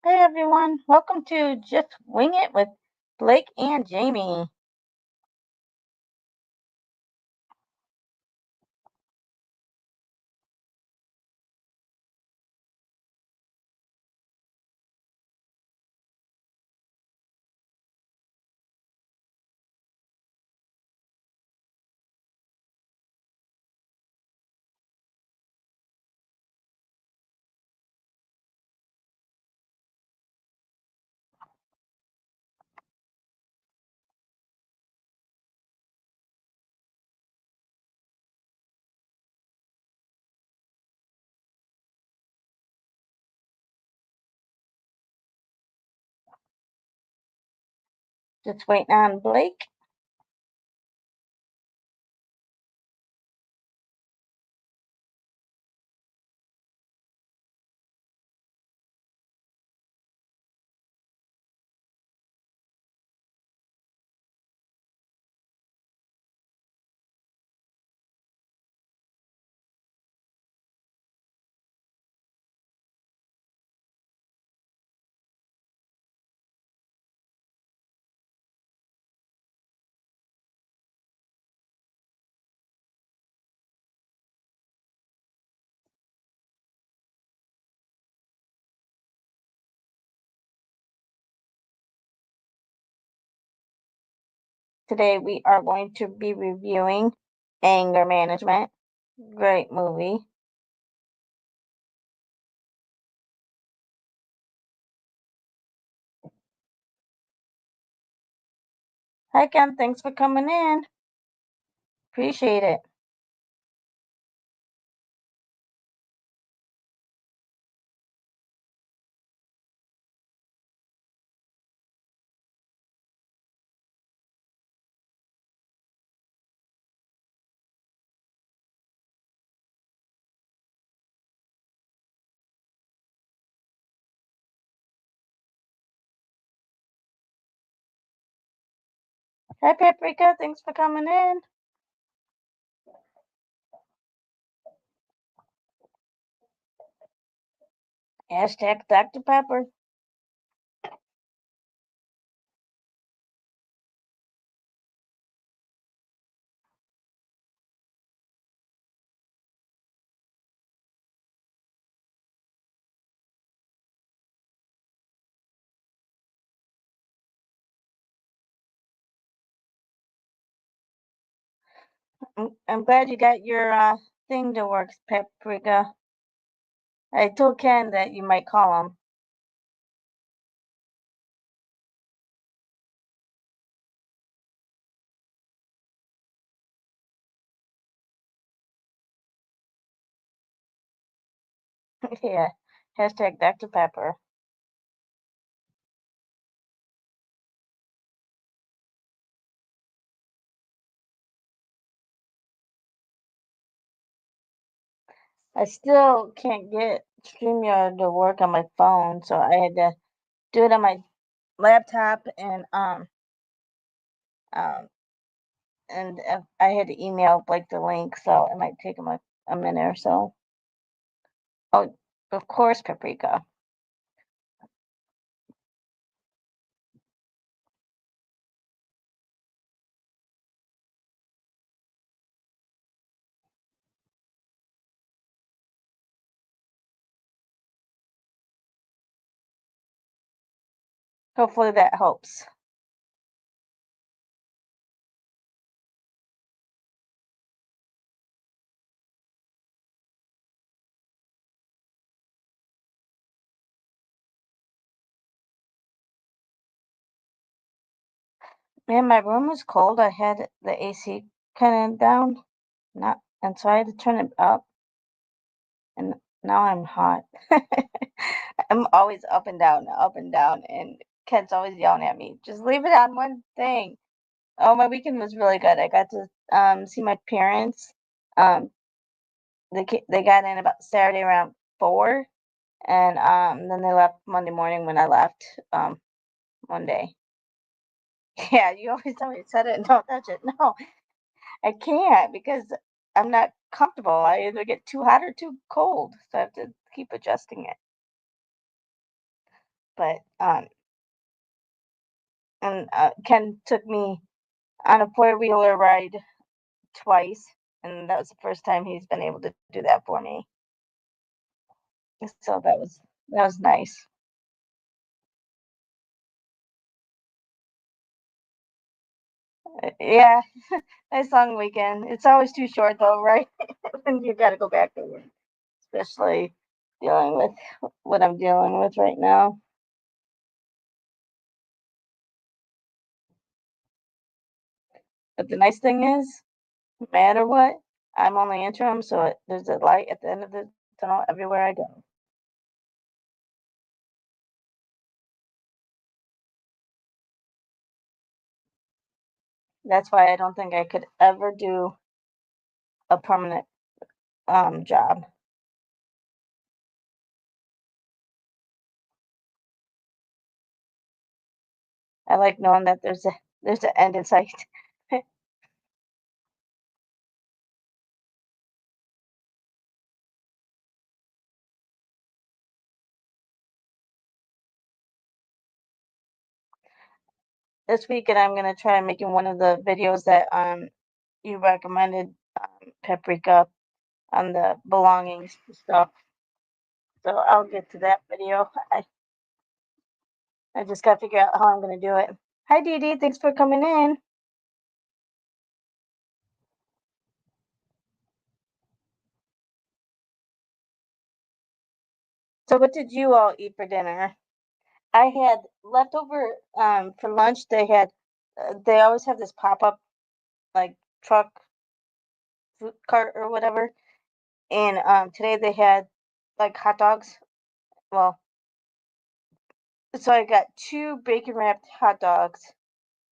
Hey everyone, welcome to Just Wing It with Blake and Jamie. Just waiting on Blake. Today we are going to be reviewing Anger Management. Great movie. Hi Ken, thanks for coming in. Appreciate it. Hi Paprika, thanks for coming in. Hashtag Dr. Pepper. I'm glad you got your thing to work, Paprika. I told Ken that you might call him. Yeah. Hashtag Dr. Pepper. I still can't get StreamYard to work on my phone, so I had to do it on my laptop um I had to email like the link, so it might take them a minute or so. Oh, of course, Paprika. Hopefully that helps. Man, my room was cold. I had the AC kind of down, not, and so I had to turn it up, and now I'm hot. I'm always up and down, and Ken's always yelling at me, just leave it on one thing. Oh, my weekend was really good. I got to see my parents. Um, they got in about Saturday around 4, and then they left Monday morning when I left Monday. Yeah, you always tell me to set it and don't touch it. No, I can't because I'm not comfortable. I either get too hot or too cold, so I have to keep adjusting it. but and Ken took me on a four-wheeler ride twice, and that was the first time he's been able to do that for me. So that was nice. Yeah, nice long weekend. It's always too short though, right? When you got to go back to work, especially dealing with what I'm dealing with right now. But the nice thing is, no matter what, I'm only interim, so there's a light at the end of the tunnel everywhere I go. That's why I don't think I could ever do a permanent job. I like knowing that there's an end in sight. This weekend, I'm gonna try making one of the videos that you recommended, Paprika, on the belongings stuff. So I'll get to that video. I just gotta figure out how I'm gonna do it. Hi, Dee Dee. Thanks for coming in. So what did you all eat for dinner? I had leftover for lunch. They always have this pop-up like truck food cart or whatever. And today they had like hot dogs. Well, so I got two bacon wrapped hot dogs,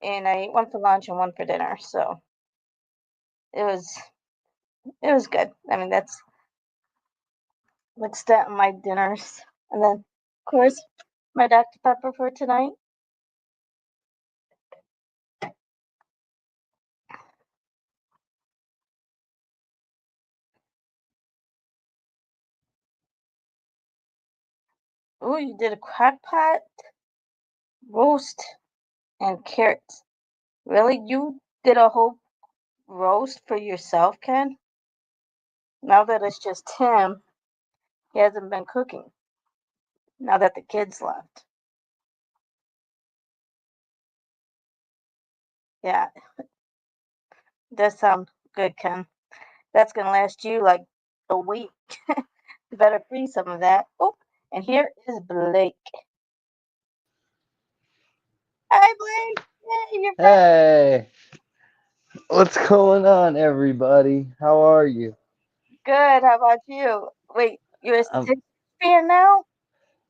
and I ate one for lunch and one for dinner. So it was it was good. I mean, that's like that on my dinners, and then of course my Dr Pepper for tonight. Oh, you did a crock pot roast and carrots. Really, you did a whole roast for yourself, Ken? Now that it's just him, he hasn't been cooking. Now that the kids left. Yeah, that sounds good, Ken. That's gonna last you like a week. You better freeze some of that. Oh, and here is Blake. Hi, Blake. Yay, you're back. Hey, what's going on, everybody? How are you? Good. How about you? Wait, you're a Um, Sixers fan now?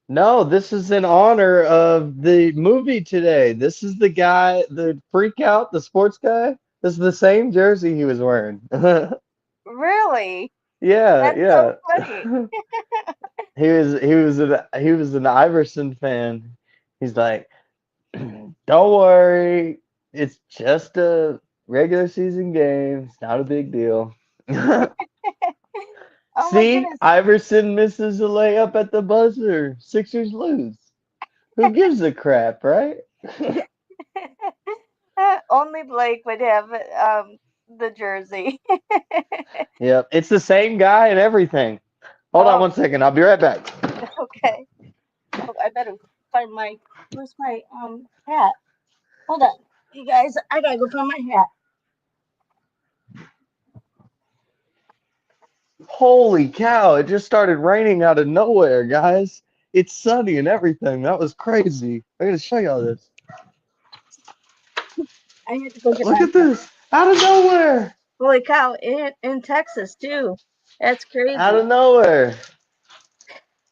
no, this is in honor of the movie today. This is the guy, the freak out, the sports guy. This is the same jersey he was wearing. Really? Yeah, That's so yeah. funny. He was an Iverson fan. He's like, don't worry, it's just a regular season game. It's not a big deal. Oh my See, goodness. Iverson misses a layup at the buzzer. Sixers lose. Who gives a crap, right? Only Blake would have the jersey. Yep, it's the same guy and everything. Hold on Oh, 1 second. I'll be right back. okay. Oh, I better find where's my hat? Hold on. You guys, I gotta go find my hat. Holy cow, it just started raining out of nowhere, guys. It's sunny and everything. That was crazy. I gotta show y'all this. I had to go get Look my at hat. this. Out of nowhere. Holy cow, in Texas too. That's Out crazy. of nowhere.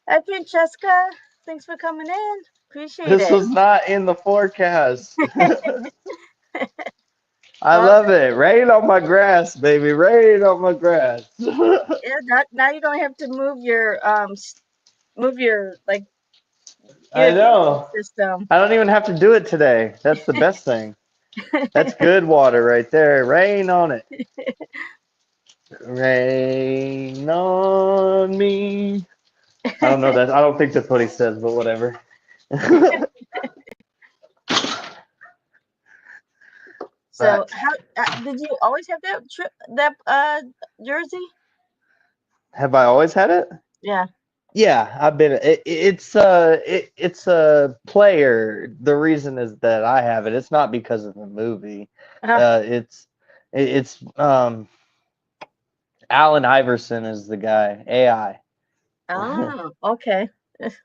Hi Francesca. Thanks for coming in. Appreciate This it. was not in the forecast. I Well, love it. Rain on my grass, baby. Rain on my grass. yeah, now you don't have to move your like I irrigation know. system. I don't even have to do it today. That's the best thing. That's good water right there. Rain on it. Rain on me. I don't know that. I don't think that's what he says, but whatever. So But how did you always have jersey? have I always had it? Yeah. Yeah, I've been. It's a player. The reason is that I have it. It's not because of the movie. Uh, It's Allen Iverson is the guy. AI. oh, okay.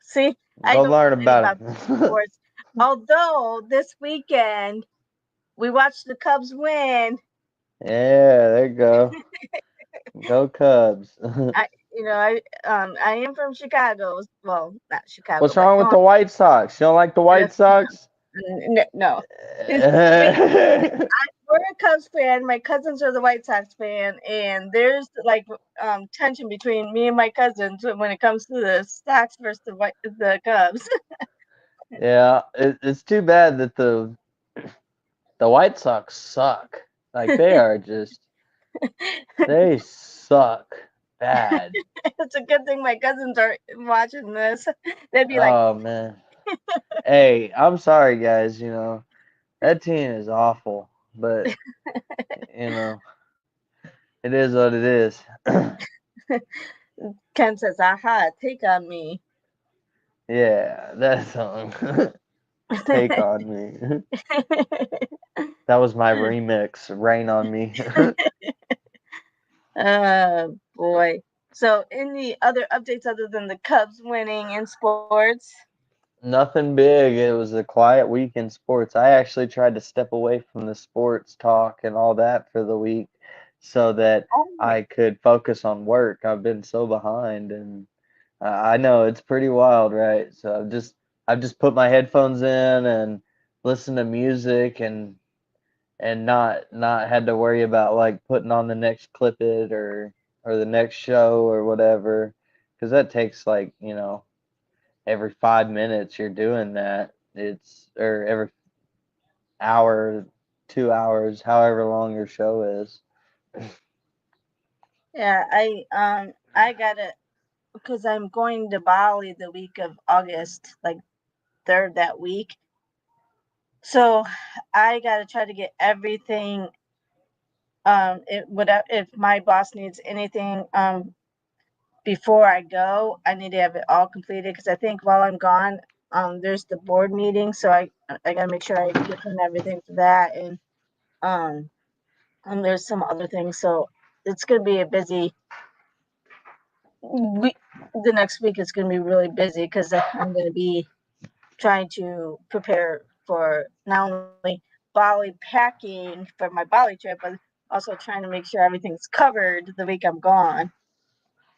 See, I Go know learn nothing about about him. sports. Although this weekend we watched the Cubs win. Yeah, there you go. Go Cubs. I, I am from Chicago. Well, not Chicago, What's but wrong with the White Sox? You don't like the uh, White Sox? no. We we're a Cubs fan. My cousins are the White Sox fan, and there's like tension between me and my cousins when it comes to the Sox versus the Cubs. Yeah, it's too bad that the White Sox suck. Like they suck bad. It's a good thing my cousins are watching this. They'd be like, Oh man. Hey, I'm sorry guys, that team is awful, but you know, it is what it is. Ken says, aha, take on me. Yeah, that song. Take on me. That was my remix, Rain on Me. Oh boy. So any other updates other than the Cubs winning in sports? Nothing big. It was a quiet week in sports. I actually tried to step away from the sports talk and all that for the week so that Oh, I could focus on work. I've been so behind, and I know it's pretty wild, right? So I've just put my headphones in and listen to music and not had to worry about like putting on the next clip it or the next show or whatever, because that takes like, every 5 minutes you're doing that. It's or every hour, 2 hours, however long your show is. yeah, I gotta because I'm going to Bali the week of August, like third that week. So I gotta try to get everything. If my boss needs anything before I go, I need to have it all completed because I think while I'm gone, there's the board meeting, so I gotta make sure I get done everything for that, um, and there's some other things. So it's gonna be a busy week. The next week is gonna be really busy because I'm gonna be trying to prepare for not only Bali packing for my Bali trip, but also trying to make sure everything's covered the week I'm gone.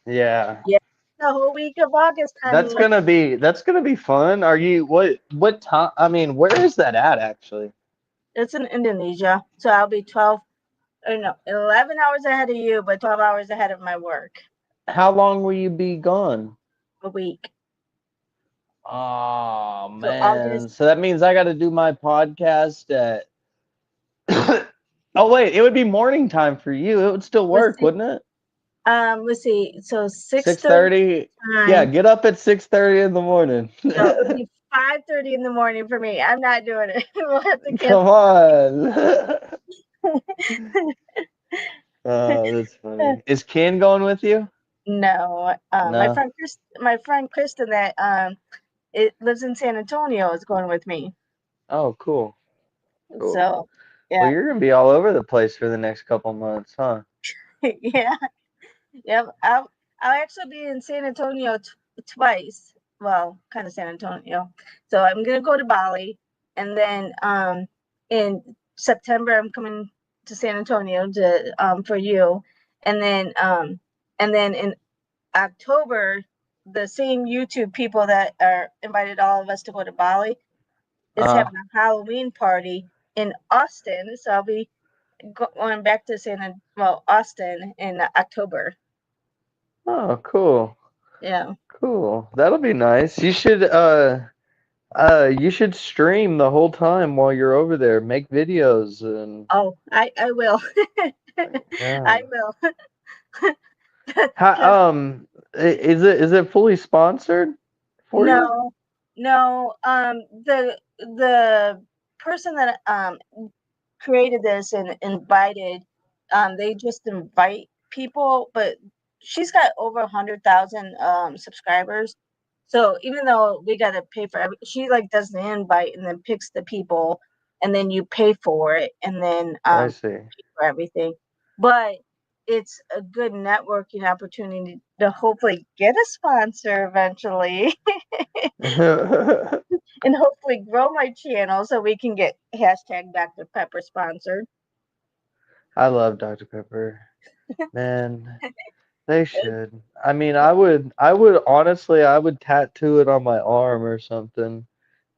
Yeah. Yeah, the whole week of August, That's honey. gonna be that's gonna be fun. Are you what time? I mean, where is that at actually? It's in Indonesia, so I'll be 12 or no, 11 hours ahead of you, but 12 hours ahead of my work How long will you be gone? a week. Oh So August, man. So that means I got to do my podcast at Oh wait, it would be morning time for you. It would still let's work, see, wouldn't it? let's see. So 6:30 6:30. Yeah, time. get up at 6:30 in the morning. No, it'll be 5:30 in the morning for me. I'm not doing it. We'll have to cancel. Come on. Oh, that's funny. Is Ken going with you? No, No. my friend Kristen that it lives in San Antonio is going with me. Oh, cool. Cool. So, Well, yeah, you're gonna be all over the place for the next couple months, huh? yeah, yeah. I'll actually be in San Antonio twice. Well, kind of San Antonio. So I'm gonna go to Bali, and then in September I'm coming to San Antonio to for you, and then in October, the same YouTube people that are invited all of us to go to Bali is Uh, having a Halloween party in Austin. So I'll be going back to Austin in October. oh, cool. Yeah. Cool. That'll be nice. You should stream the whole time while you're over there. Make videos and Oh, I will. yeah. I will. Because How, is it fully sponsored for you? no, No, the person that created this and invited, they just invite people, but she's got over 100,000 subscribers. So even though we got to pay for she like does the invite and then picks the people, and then you pay for it, and then I see. pay for everything. But it's a good networking opportunity to hopefully get a sponsor eventually. And hopefully grow my channel so we can get hashtag Dr. Pepper sponsored. I love Dr. Pepper. Man, they should. I mean, I would honestly, I would tattoo it on my arm or something.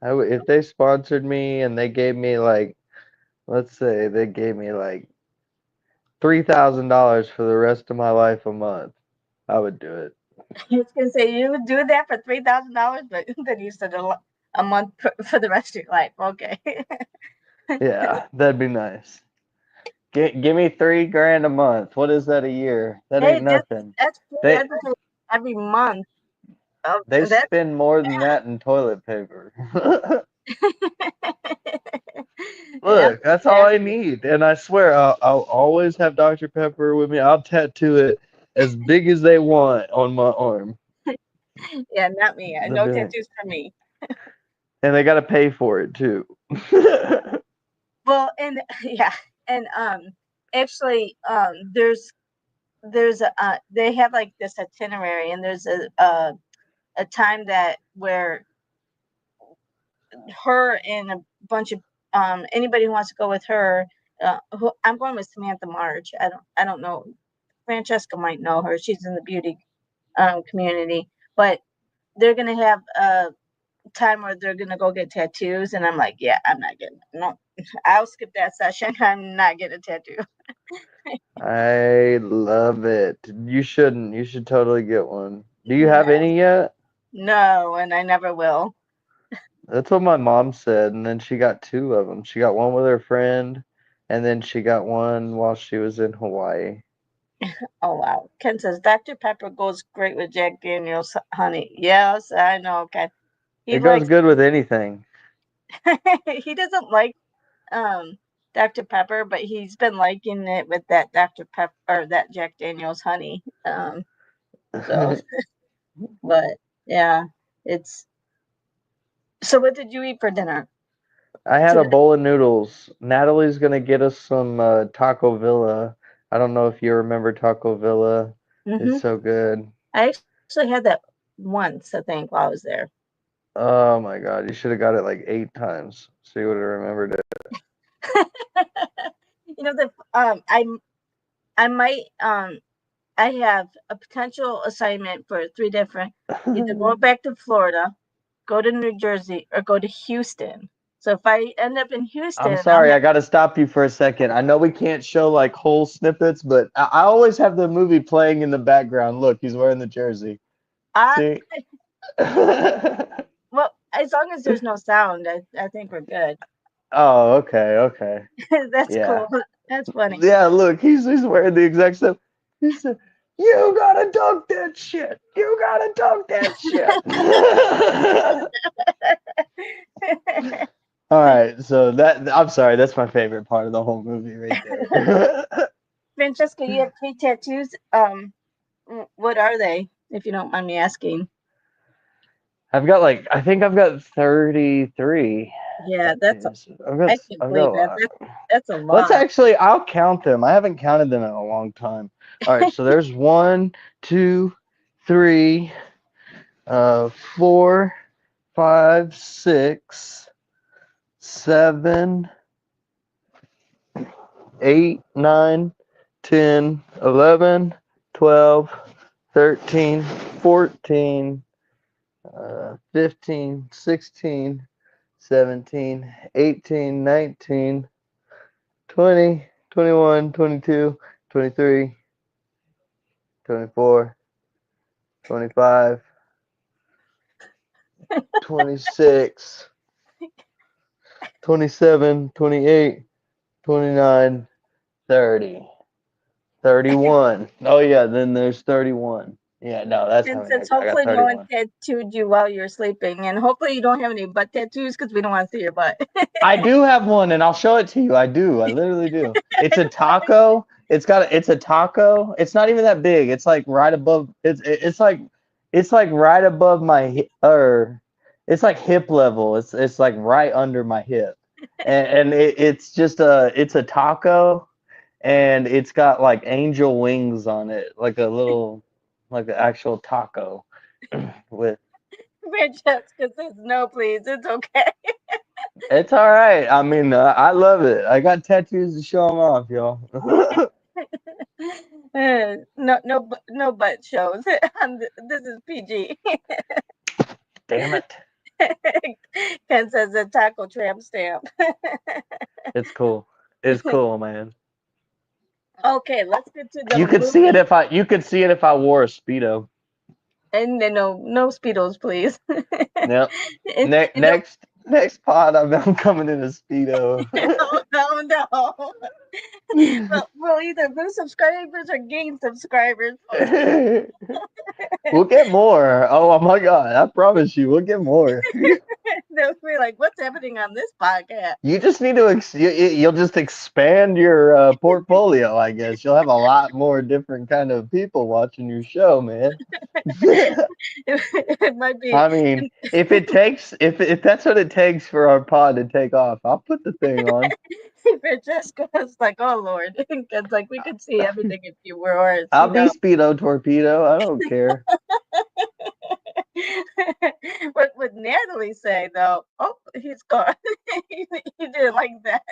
I would, if they sponsored me and they gave me like, let's say they gave me like $3,000 for the rest of my life a month, I would do it. I was gonna say you would do that for $3,000, but then you said a month for the rest of your life. Okay. Yeah, that'd be nice. Give me 3 grand a month. What is that a year? That Hey, ain't just nothing. that's free They advertising every month. they That's spend more than that in toilet paper. yeah, Look, that's all I exactly. need. And I swear I'll always have Dr. Pepper with me. I'll tattoo it as big as they want on my arm. Yeah, not me. They'll No be like, tattoos for me. and they gotta pay for it too. Well, and yeah, and actually, there's a they have like this itinerary, and there's a time that where her and a bunch of anybody who wants to go with her. I'm going with Samantha March. I don't know. Francesca might know her. She's in the beauty community, but they're gonna have a time where they're gonna go get tattoos, and I'm like, yeah, I'm not getting no. I'll skip that session. I'm not getting a tattoo. I love it. You shouldn't. You should totally get one. Do you have No, any yet? no, and I never will. That's what my mom said, and then she got two of them. She got one with her friend, and then she got one while she was in Hawaii. Oh wow. Ken says Dr. Pepper goes great with Jack Daniels honey. Yes, I know, Ken. He It goes likes good with anything. he doesn't like um Dr. Pepper, but he's been liking it with that Dr. Pepper or that Jack Daniels honey. So I but yeah, it's so what did you eat for dinner had a today? bowl of noodles. Natalie's gonna get us some Taco Villa. I don't know if you remember Taco Villa. It's Hmm. so good. I actually had that once, I think, while I was there. Oh my God, you should have got it like 8 times so you would have remembered You know the I might I have a potential assignment for three different either it. go back to Florida, go to New Jersey, or go to Houston. So if I end up in I'm Houston, I'll sorry, I have gotta stop you for a second. I know we can't show like whole snippets, but I always have the movie playing in the background. Look, he's wearing the jersey. I See? well, as long as there's no sound, I think we're good. Oh, okay, okay. That's Yeah. cool. That's funny. Yeah, look, he's wearing the exact stuff. He said, "You gotta dunk that shit. You gotta dunk that shit." All right, so that I'm sorry, that's my favorite part of the whole movie right there. Francesca, you have three tattoos. What are they, if you don't mind me asking? I've got like I think I've got 33 Yeah, tattoos. I can't I've got believe a that. lot. That's a Let's lot. actually I'll count them. I haven't counted them in a long time. All right, so there's one, two, three, 4, 5, 6, 7, 8, 9, 10, 11, 12, 13, 14, 15, 16, 17, 18, 19, 20, 21, 22, 23, 24, 25, 26, 27, 28, 29, 30, 31. Oh yeah, then there's 31. Yeah, no, that's how And many since I got hopefully no one 31. tattooed you while you're sleeping, and hopefully you don't have any butt tattoos because we don't want to see your butt. I do have one, and I'll show it to you. I do. I literally do. It's a taco. It's a taco. It's not even that big. It's like right above. It's like right above my or it's like hip level. It's like right under my hip, and it's a taco, and it's got like angel wings on it, like an actual taco with. Francesca says, no, please. It's okay. It's all right. I mean, I love it. I got tattoos to show them off, y'all. No butt shows. This is PG. Damn it. Ken says a taco tramp stamp. It's cool. It's cool, man. Okay, let's get to the You could see it movie. if I wore a Speedo. And no speedos, please. Yep. and, and don't, Next pod, I'm coming in a Speedo. no. We'll either lose subscribers or gain subscribers. We'll get more. Oh my God. I promise you, we'll get more. They'll be like, what's happening on this podcast? You just need to you'll just expand your portfolio, I guess. You'll have a lot more different kind of people watching your show, man. It might be. I mean, if that's what it takes for our pod to take off, I'll put the thing on. Francesca's like, oh Lord, it's like we could see everything if you were a I'll be speedo. Speedo Torpedo. I don't care. What would Natalie say though? Oh, he's gone. He didn't like that.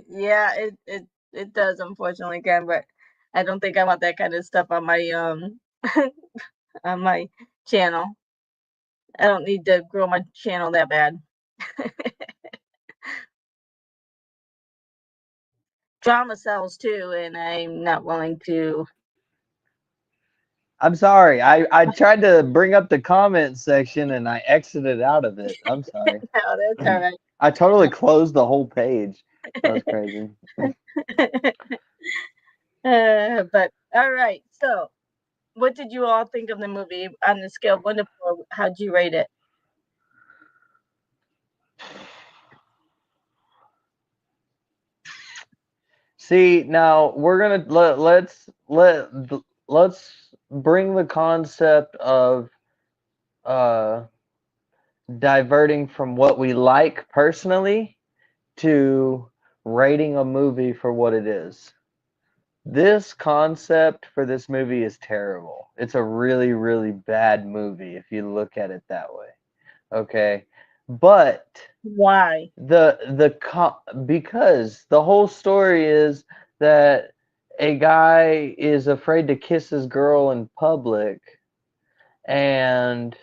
Yeah, it does unfortunately, Ken, but I don't think I want that kind of stuff on my on my channel. I don't need to grow my channel that bad. Drama sells too, and I'm not willing to. I'm sorry. I tried to bring up the comment section and I exited out of it. I'm sorry. No, that's all right. I totally closed the whole page. That was crazy. But all right. So, what did you all think of the movie on the scale of 1 to 4? How'd you rate it? See, now we're gonna let's bring the concept of uh diverting from what we like personally to rating a movie for what it is. This concept for this movie is terrible. It's a really, really bad movie if you look at it that way. Okay. But Why? because the whole story is that a guy is afraid to kiss his girl in public, and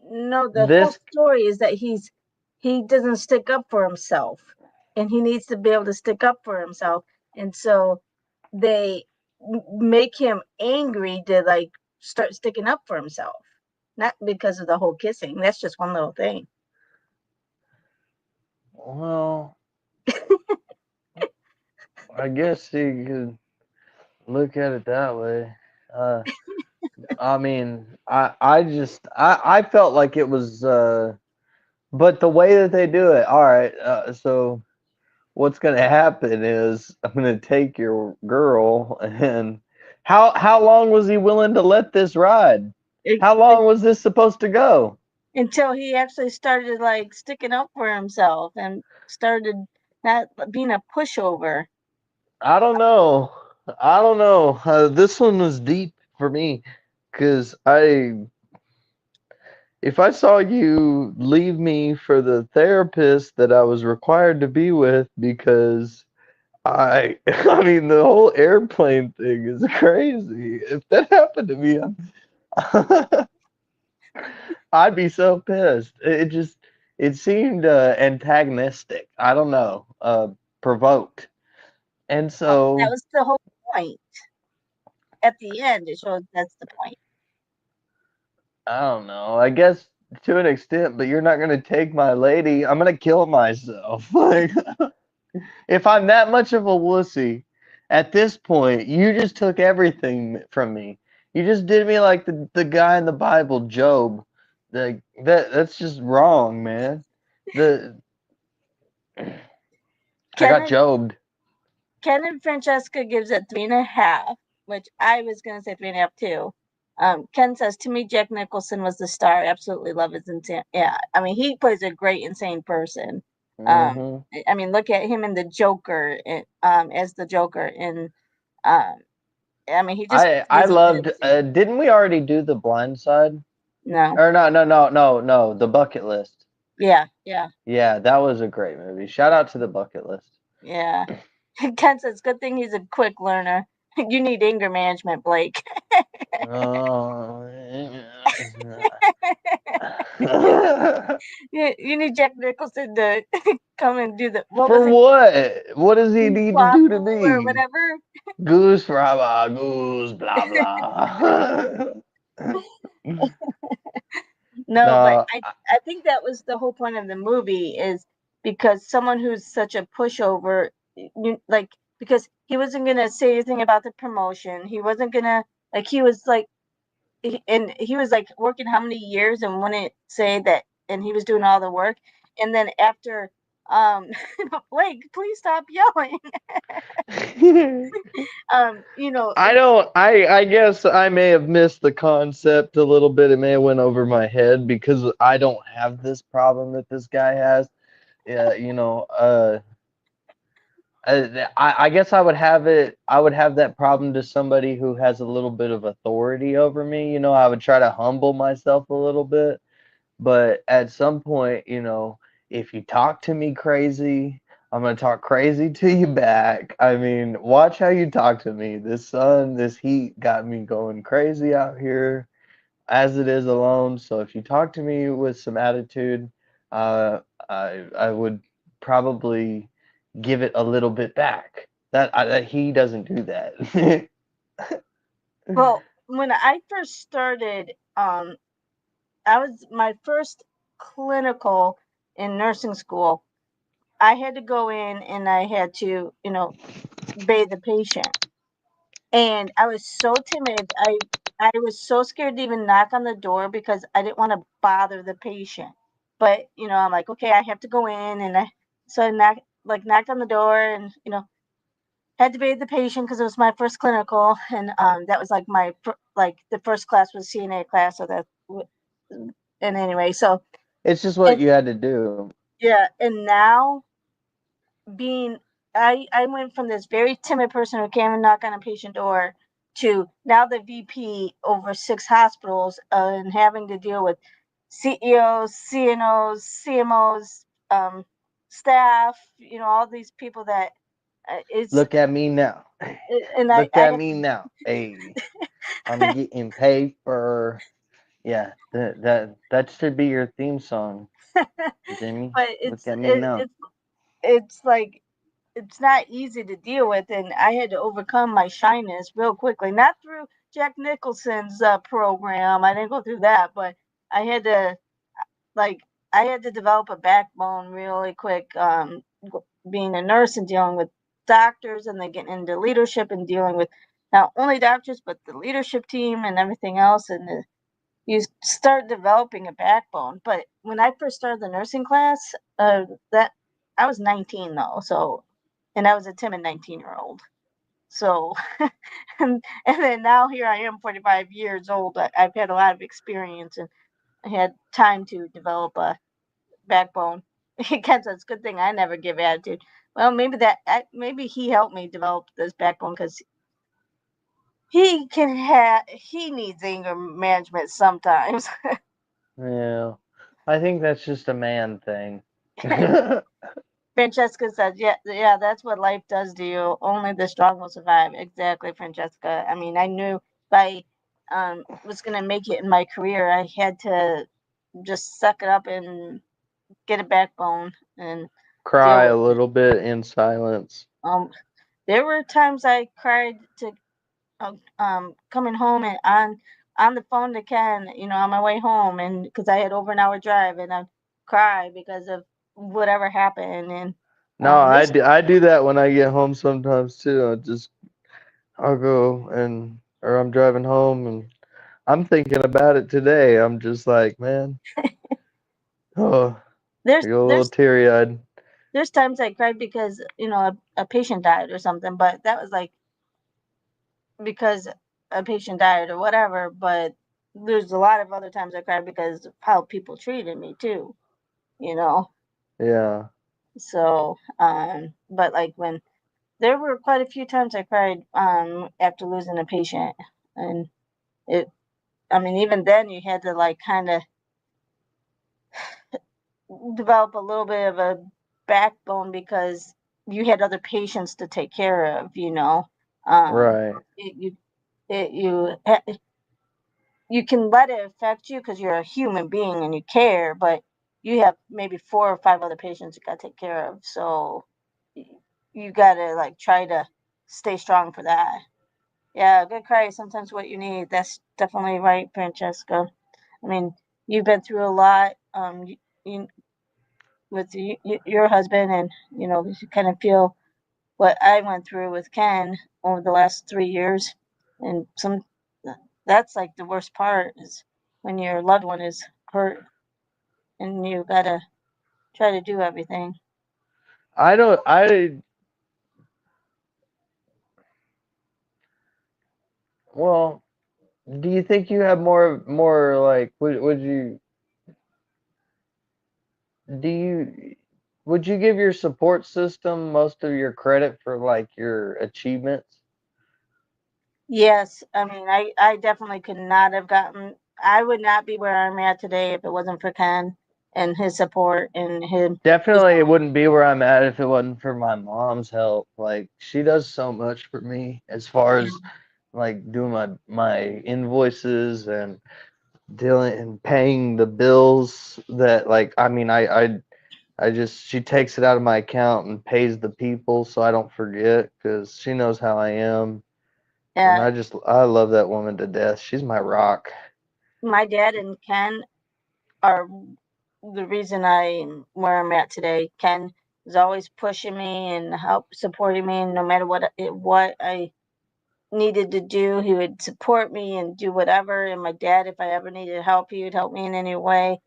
No, the whole this story is that he doesn't stick up for himself, and he needs to be able to stick up for himself, and so they make him angry to like start sticking up for himself, not because of the whole kissing. That's just one little thing. well, I guess you could look at it that way. Uh, I mean, I felt like it was, but the way that they do it, all right. So what's gonna happen is I'm gonna take your girl, and how long was he willing to let this ride? It, How it, long was this supposed to go? until he actually started like sticking up for himself and started not being a pushover. I don't know. I don't know. This one was deep for me because if I saw you leave me for the therapist that I was required to be with because I mean the whole airplane thing is crazy. If that happened to me, I'd be so pissed. It seemed antagonistic. I don't know, provoked. And That so was the whole point. At the end, it shows that's the point. I don't know. I guess to an extent, but you're not gonna take my lady. I'm gonna kill myself. Like, if I'm that much of a wussy, at this point, you just took everything from me. You just did me like the guy in the Bible, Job. That's just wrong, man. The I Ken got and, Jobed. Ken and Francesca gives it 3.5, which I was gonna say 3.5 too. Ken says, to me, Jack Nicholson was the star. Absolutely love his insane. Yeah, I mean, he plays a great insane person. Hmm. I mean, look at him in the Joker, as the Joker, and I mean, he just I plays a good loved. insane. Didn't we already do the Blind Side? No, Or no, the Bucket List. yeah, yeah, Yeah, that was a great movie. Shout out to the Bucket List. yeah. Ken says, good thing he's a quick learner. You need anger management, Blake. Oh. You need Jack Nicholson to come and do the, what was For it, what? What does he need to do to Waffle or me? whatever. Goose brava, goose blah blah. No, but No, I think that was the whole point of the movie, is because someone who's such a pushover, like, because he wasn't gonna say anything about the promotion. He wasn't gonna, like, he was like, and he was like working how many years and wouldn't say that, and he was doing all the work. And then after, um, Blake, please stop yelling. You know, I don't. I guess I may have missed the concept a little bit. It may have went over my head because I don't have this problem that this guy has. Yeah, I guess I would have it. I would have that problem to somebody who has a little bit of authority over me. I would try to humble myself a little bit, but at some point, if you talk to me crazy, I'm gonna talk crazy to you back. I mean, watch how you talk to me. This sun, this heat got me going crazy out here as it is alone. So if you talk to me with some attitude, uh, I would probably give it a little bit back. That he doesn't do that. well, when I first started, I was my first clinical in nursing school. I had to go in and I had to, bathe the patient. And I was so timid. I was so scared to even knock on the door because I didn't want to bother the patient. But, I'm like, okay, I have to go in, and I knocked on the door, and, had to bathe the patient because it was my first clinical, and that was like the first class was CNA class, so and anyway, so, It's just what and you had to do. yeah, and now, being I went from this very timid person who can't even knock on a patient door to now the VP over 6 hospitals, and having to deal with CEOs, CNOs, CMOs, staff, all these people that, it's Look at me now. and Look I at have me now. Hey, I'm getting paper. Yeah, that should be your theme song, Jamie. but Look at me now. it's like, it's not easy to deal with, and I had to overcome my shyness real quickly. Not through Jack Nicholson's program. I didn't go through that, but I had to like I had to develop a backbone really quick. Being a nurse and dealing with doctors, and then getting into leadership and dealing with not only doctors but the leadership team and everything else, and you start developing a backbone. But when I first started the nursing class, that I was 19 though, so, and I was a timid 19-year-old. So, and then now here I am, 45 years old. I've had a lot of experience, and I had time to develop a backbone. Ken says, "Good thing I never give attitude." Well, maybe he helped me develop this backbone because he needs anger management sometimes. Yeah, I think that's just a man thing. Francesca says, "Yeah, yeah, that's what life does to you. Only the strong will survive." Exactly, Francesca. I mean, I knew if I was gonna make it in my career, I had to just suck it up and get a backbone and deal Cry a with it. little bit in silence. Um, there were times I cried to, coming home and on the phone to Ken, on my way home, and because I had over an hour drive, and I'd cry because of whatever happened. And No, there's I do that when I get home sometimes too. I'll go or I'm driving home and I'm thinking about it today. I'm just like, man, oh, I there's go a little there's teary-eyed. there's times I cried because a patient died or something, but that was like because a patient died or whatever. But there's a lot of other times I cried because of how people treated me too. You know, Yeah. so but like when there were quite a few times I cried after losing a patient, and it. I mean, even then you had to like kind of develop a little bit of a backbone because you had other patients to take care of. Right. It, you it, you can let it affect you because you're a human being and you care, but you have maybe 4 or 5 other patients you got to take care of. So you got to like try to stay strong for that. Yeah, good cry is sometimes what you need. That's definitely right, Francesca. I mean, you've been through a lot you, with your husband, and you kind of feel what I went through with Ken over the last 3 years, and that's like the worst part is when your loved one is hurt and you gotta try to do everything. I don't I well, do you think you have more like would you do you would you give your support system most of your credit for like your achievements? Yes, I mean, I definitely could not have gotten. I would not be where I'm at today if it wasn't for Ken and his support and his. Definitely, it wouldn't be where I'm at if it wasn't for my mom's help. Like she does so much for me as far Yeah, as like doing my invoices and dealing and paying the bills that like I mean I just she takes it out of my account and pays the people so I don't forget because she knows how I am and yeah. I love that woman to death. She's my rock. My dad and Ken are the reason I'm where I'm at today. Ken is always pushing me and help supporting me, and no matter what I needed to do, he would support me and do whatever. And my dad, if I ever needed help, he would help me in any way.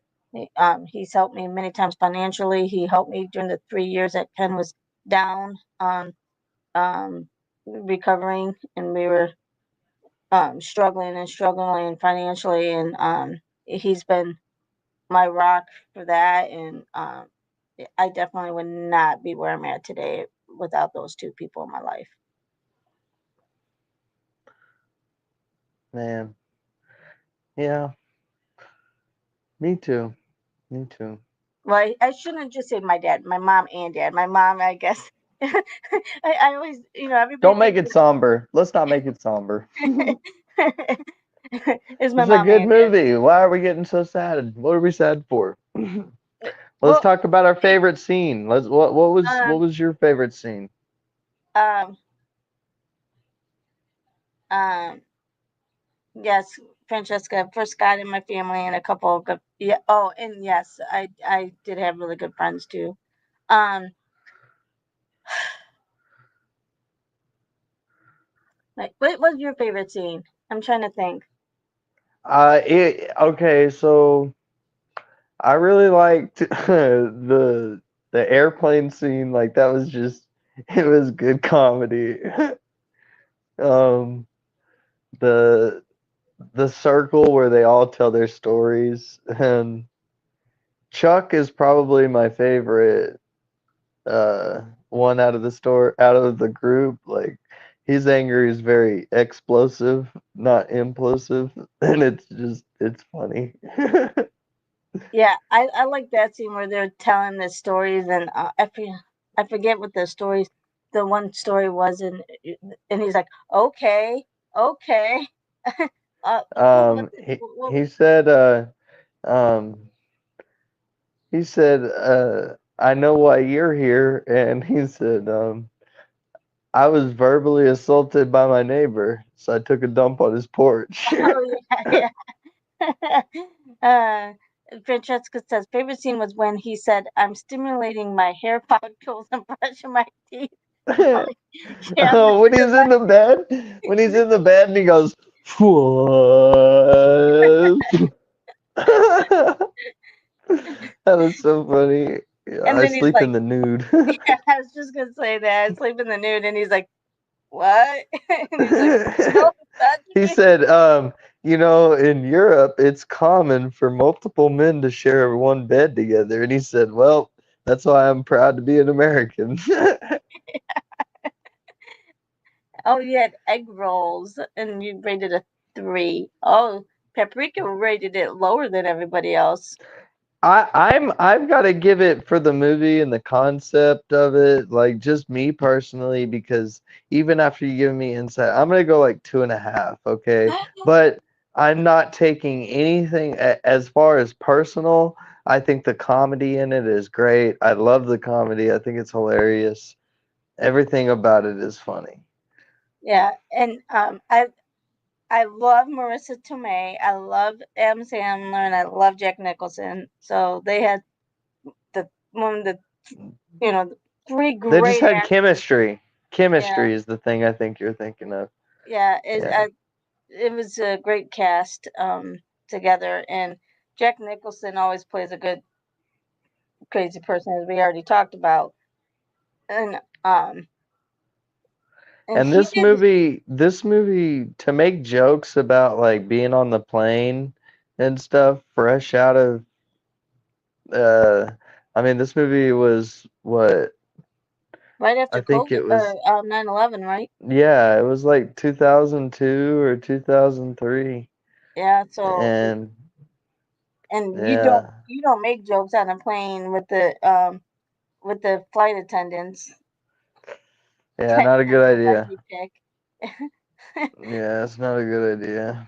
He's helped me many times financially. He helped me during the 3 years that Ken was down on recovering, and we were struggling and struggling financially. And he's been my rock for that. And I definitely would not be where I'm at today without those two people in my life. Man, yeah, me too. Me too. Well, I shouldn't just say my dad, my mom and dad. My mom, I guess. I always, everybody Don't make thinks it somber. Let's not make it somber. it's my It's a mom good and dad. movie. Why are we getting so sad? What are we sad for? Let's Well, talk about our favorite scene. What um, was your favorite scene? um, um, yes, Francesca first got in my family and a couple of good, yeah. Oh, and yes, I did have really good friends too. Um, like, what was your favorite scene? I'm trying to think. Okay, so I really liked the airplane scene. Like that was just it was good comedy. Um, the the circle where they all tell their stories, and Chuck is probably my favorite one out of the group. Like his anger is very explosive, not implosive, and it's funny. Yeah, I like that scene where they're telling the stories, and I forget what the stories. The one story was, and he's like, okay, okay. What was it? He said um he said I know why you're here, and he said I was verbally assaulted by my neighbor, so I took a dump on his porch. Oh yeah, yeah. uh, Francesca says favorite scene was when he said, "I'm stimulating my hair follicles and brushing my teeth." Oh, yeah, Oh, when he's in the bed, when he's in the bed and he goes, what? That was so funny. Yeah, and I then he's sleep in like, the nude. "Yeah, I was just gonna say that. I sleep in the nude," and he's like, "What?" And he's like, "Don't touch He me." said, in Europe, it's common for multiple men to share one bed together. And he said, well, that's why I'm proud to be an American. Oh, you had egg rolls, and you rated a 3. Oh, Paprika rated it lower than everybody else. I've got to give it for the movie and the concept of it, like just me personally, because even after you give me insight, I'm gonna go like 2.5, okay? But I'm not taking anything as far as personal. I think the comedy in it is great. I love the comedy. I think it's hilarious. Everything about it is funny. Yeah, and I love Marissa Tomei. I love Adam Sandler, and I love Jack Nicholson. So they had the one of the you know the 3 They just great had actors. chemistry. Yeah, Chemistry is the thing I think you're thinking of. yeah. Yeah. It was a great cast together, and Jack Nicholson always plays a good crazy person, as we already talked about, and um and And he did. this movie, to make jokes about like being on the plane and stuff, fresh out of, uh, this movie was what Right I after think COVID it was. or 9/11, right? Yeah, it was like 2002 or 2003, Yeah. So and and yeah, you don't make jokes on a plane with the flight attendants yeah, trying to not a get good their idea. ID pick. Yeah, it's not a good idea.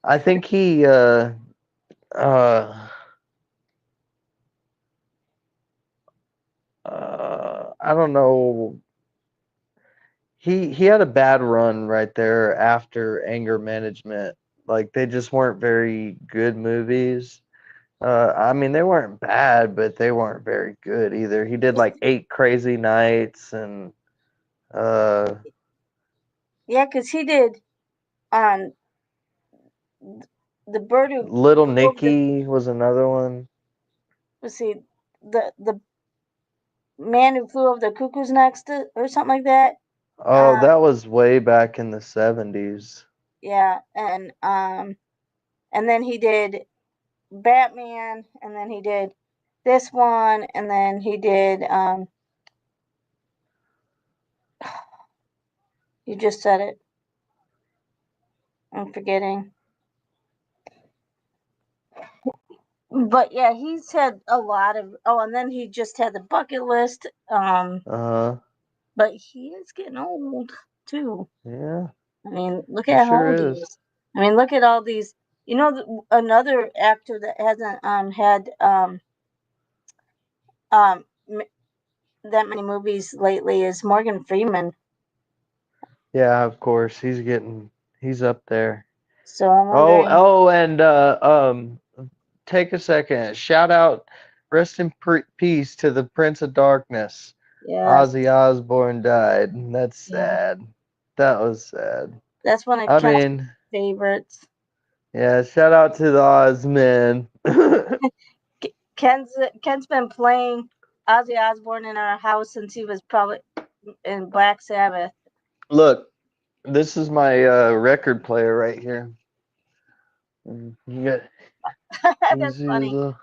I think he, uh, I don't know. He had a bad run right there after Anger Management. Like they just weren't very good movies. They weren't bad, but they weren't very good either. He did like Eight Crazy Nights and uh, Yeah, because he did um the bird who Little flew over the Nicky was another one. let's see the man who flew over the cuckoo's nest or something like that. Oh, Um that was way back in the 70s. yeah, and then he did Batman, and then he did this one, and then he did you just said it. I'm forgetting. But yeah, he's had a lot of and then he just had the bucket list. Uh-huh. But he is getting old too. Yeah, I mean, look he at how old sure he is. is. I mean, look at all these. You know, another actor that hasn't had um m- that many movies lately is Morgan Freeman. Yeah, of course. He's up there. So I'm Oh, wondering. oh, and take a second. Shout out, rest in peace to the Prince of Darkness. Yes, Ozzy Osbourne died. That's yeah, sad. That was sad. that's one of I Ken's mean, favorites. yeah, shout out to the Oz men. Ken's been playing Ozzy Osbourne in our house since he was probably in Black Sabbath. Look, this is my record player right here. You can That's see his funny. little,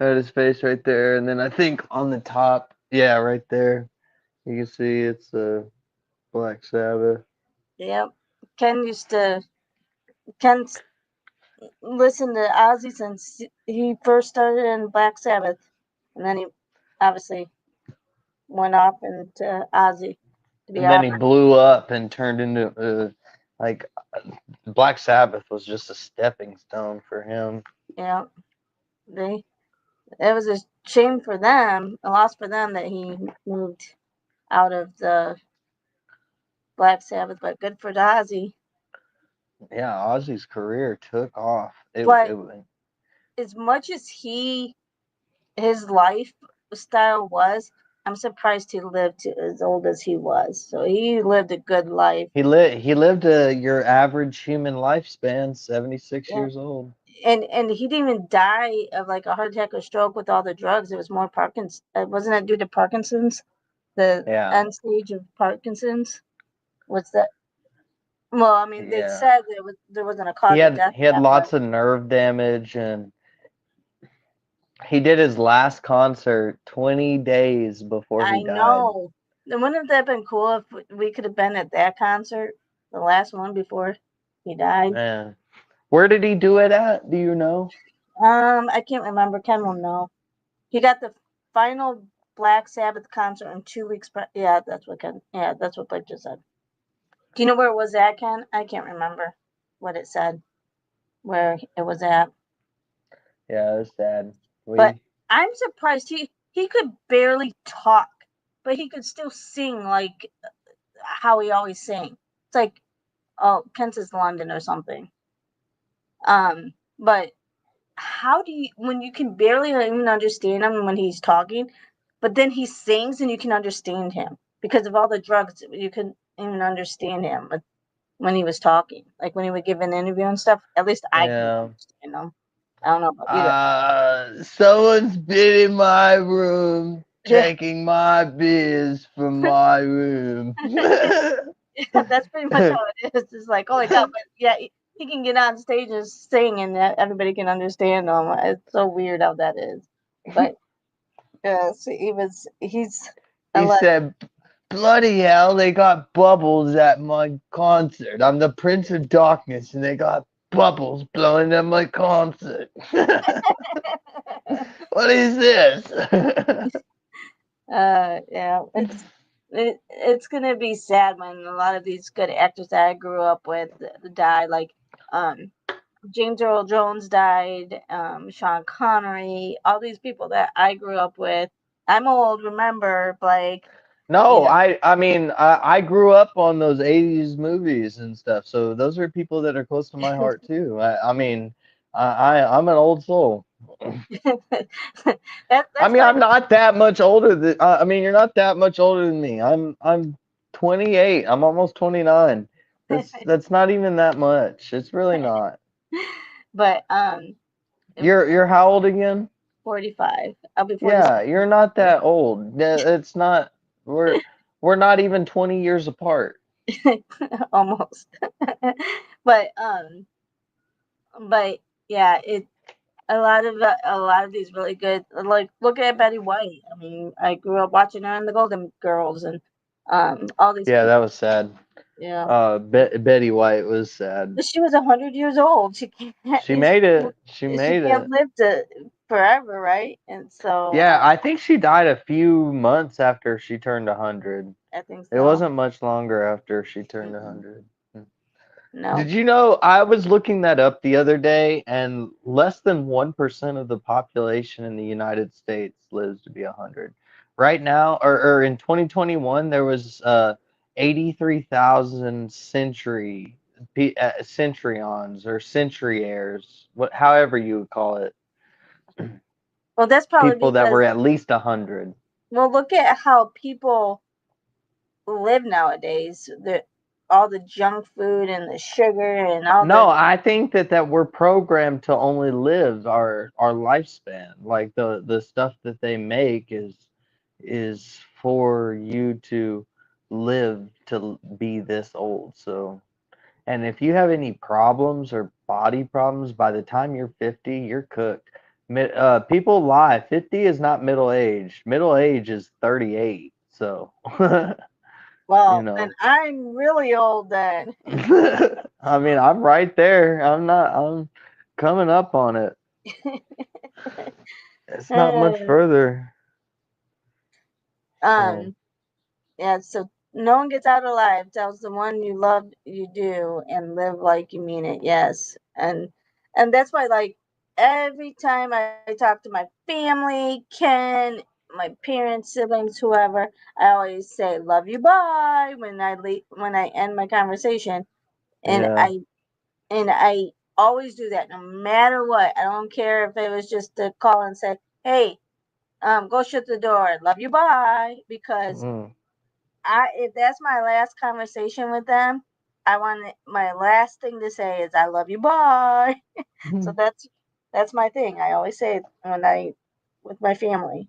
right, his face right there, and then I think on the top, yeah, right there, you can see it's Black Sabbath. Yep. Ken used to Ken's listened to Ozzy since he first started in Black Sabbath, and then he obviously went off into Ozzy. To be And then honest, he blew up and turned into like Black Sabbath was just a stepping stone for him. yeah, they it was a shame for them, a loss for them that he moved out of the Black Sabbath, but good for Ozzy. Yeah, Ozzy's career took off. But as much as his lifestyle was, I'm surprised he lived to as old as he was. So he lived a good life. he lived your average human lifespan, 76 Yeah. years old. And he didn't even die of like a heart attack or stroke with all the drugs. It was more Parkinson's. Wasn't it due to Parkinson's? The Yeah. end stage of Parkinson's? What's that? Well, I mean, they Yeah. said there wasn't a cause of death He had yet, but lots of nerve damage, and he did his last concert 20 days before he I died. know. And wouldn't that have been cool if we could have been at that concert, the last one before he died? Man. Where did he do it at? Do you know? I can't remember. Ken will know. He got the final Black Sabbath concert in 2 weeks. Yeah, that's what Ken. Yeah, that's what Blake just said. Do you know where it was at, Ken? I can't remember what it said. Where it was at. Yeah, it was sad. But I'm surprised he could barely talk, but he could still sing like how he always sang. It's like, oh, Ken says London or something. But how do you, when you can barely even understand him when he's talking, but then he sings and you can understand him because of all the drugs, you couldn't even understand him when he was talking, like when he would give an interview and stuff. At least I couldn't Yeah. understand him. I don't know about you guys. Someone's been in my room taking my beers from my room. That's pretty much how it is. It's like, oh my god, but yeah, he can get on stage and sing, and everybody can understand him. It's so weird how that is. But so he's a He said, bloody hell, they got bubbles at my concert. I'm the Prince of Darkness, and they got bubbles blowing at my concert. What is this? yeah, it's gonna be sad when a lot of these good actors that I grew up with die. Like, um, James Earl Jones died. Sean Connery. All these people that I grew up with. I'm old. Remember, Blake. You No, know. I mean I grew up on those 80s movies and stuff, so those are people that are close to my heart too. I mean I'm an old soul. I That's mean why. I'm not that much older than I mean you're not that much older than me. I'm 28. I'm almost 29. That's not even that much. It's really not. But You're how old again? 45. I'll be 46. Yeah, you're not that old. It's not we're we're not even 20 years apart. Almost. but but yeah, a lot of these really good, like look at Betty White. I mean, I grew up watching her in the Golden Girls and all these Yeah, people. that was sad. Yeah. Betty White was sad. But she was 100 years old. She can't She made it. She she made can't it. live to forever, right? And so Yeah, I think she died a few months after she turned 100. I think It so. wasn't much longer after she turned Mm-mm. 100. No. Did you know I was looking that up the other day, and less than 1% of the population in the United States lives to be 100. Right now, or in 2021, there was 83,000 centurions or century heirs, however you would call it, Well, that's probably people that because, were at least 100. well, look at how people live nowadays. All the junk food and the sugar and all No, the. I think that we're programmed to only live our lifespan. Like the stuff that they make is for you to live to be this old. So, and if you have any problems or body problems by the time you're 50, you're cooked. People lie. 50 is not middle age. Middle age is 38. So, you Well, then know. I'm really old then. I mean, I'm right there. I'm coming up on it. It's not much Uh, further. So, um, yeah, so no one gets out alive. Tells the one you love you do and live like you mean it. Yes. And that's why, like, every time I talk to my family, Ken, my parents, siblings, whoever, I always say "love you, bye" when I end my conversation, and Yeah. I always do that no matter what. I don't care if it was just to call and say, "Hey, go shut the door. Love you, bye," because Mm. if that's my last conversation with them, I want my last thing to say is "I love you, bye." So that's my thing. I always say it when I with my family.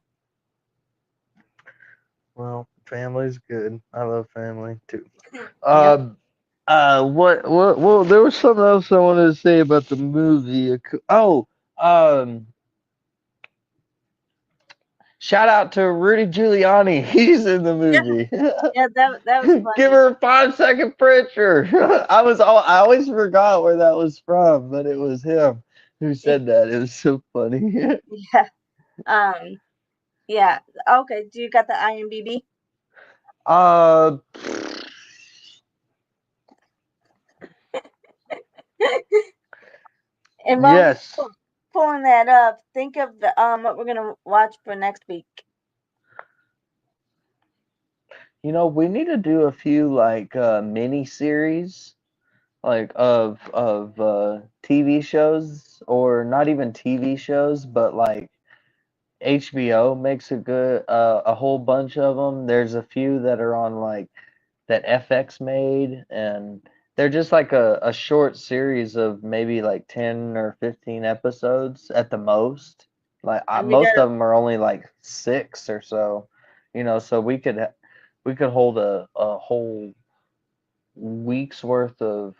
Well, family's good. I love family too. Yep. Well, there was something else I wanted to say about the movie. Oh, um, shout out to Rudy Giuliani. He's in the Yeah, movie. yeah, that was Give funny. her a 5 second picture. I always forgot where that was from, but it was him who said that. It was so funny. Yeah. Um. Yeah. Okay. Do you got the IMDb? uh, And while you're yes. pulling that up, think of the what we're gonna watch for next week. We need to do a few like mini series like of TV shows, or not even TV shows, but like HBO makes a whole bunch of them. There's a few that are on like that FX made, and they're just like a short series of maybe like 10 or 15 episodes at the most. Like And we most got of them are only like 6 or so, so we could hold a whole week's worth of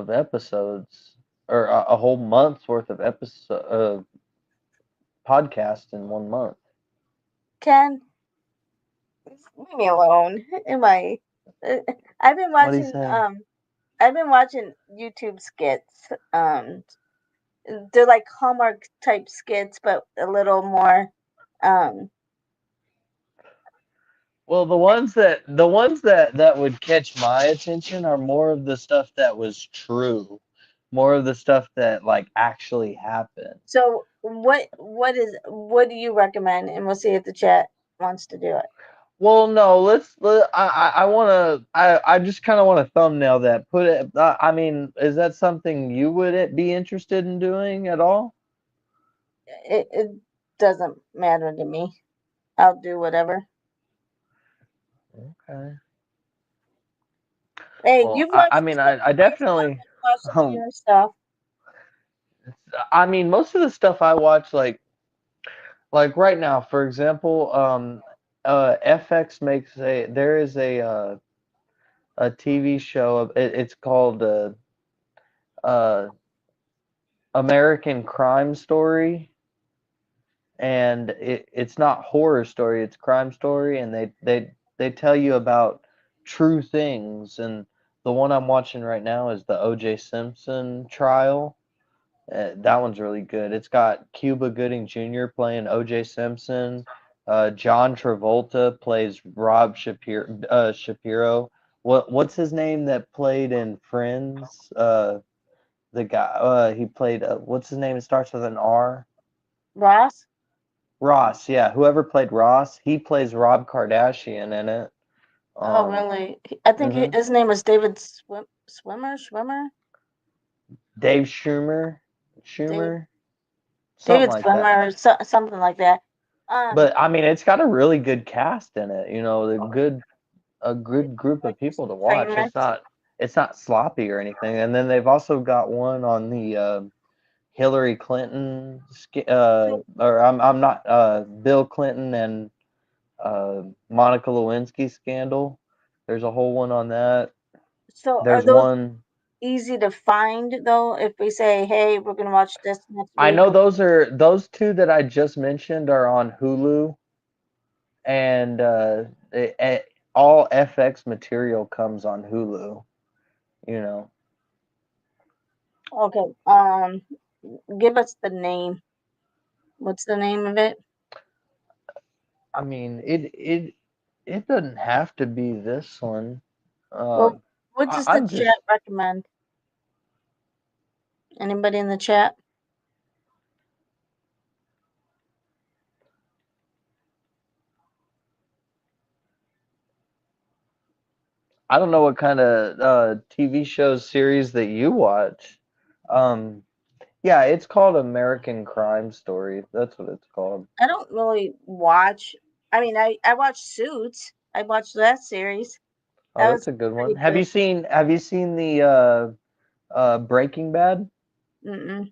episodes, or a whole month's worth of episode of podcast in one month. Ken, leave me alone. Am I? uh, I've been What do you watching say? I've been watching YouTube skits. They're like Hallmark type skits, but a little more. Um, Well, the ones that would catch my attention are more of the stuff that was true, more of the stuff that like actually happened. so what do you recommend? And we'll see if the chat wants to do it. Well, no, I want to I just kind of want to thumbnail that. Put it I mean, is that something you would be interested in doing at all? It doesn't matter to me. I'll do whatever. Okay. Hey, Well, you've I watched mean, some I of my stuff. definitely I've watched some of um your stuff. I mean, most of the stuff I watch, like right now, for example, FX makes there is a TV show it's called uh American Crime Story, and it's not horror story, it's crime story, and they tell you about true things, and the one I'm watching right now is the O.J. Simpson trial. That one's really good. It's got Cuba Gooding Jr. playing O.J. Simpson. John Travolta plays Rob Shapiro. What's his name that played in Friends? The guy he played. What's his name? It starts with an R. Ross? Ross. Yeah, whoever played Ross, he plays Rob Kardashian in it. Oh, Um. really? I think hmm his name was David Schwimmer, Dave Schumer. Dave, Schumer. Something David like that. Schwimmer, something like that. Um, But I mean, it's got a really good cast in it. A good group of like you people said, to watch. famous. It's not sloppy or anything. And then they've also got one on the Hillary Clinton, or I'm not Bill Clinton and Monica Lewinsky scandal. There's a whole one on that. So are There's those one. easy to find though? If we say, "Hey, we're gonna watch this next I week," know or those two that I just mentioned are on Hulu, and all FX material comes on Hulu. You know, okay, give us the name. What's the name of it? I mean, it doesn't have to be this one. Uh, Well, what I, does the I'm chat just recommend? Anybody in the chat? I don't know what kind of TV shows series that you watch. Um, yeah, it's called American Crime Story. That's what it's called. I don't really watch. I mean, I watch Suits. I watched that series. Oh, That that's was a good one. pretty good. Have you seen the Breaking Bad? Mm-mm.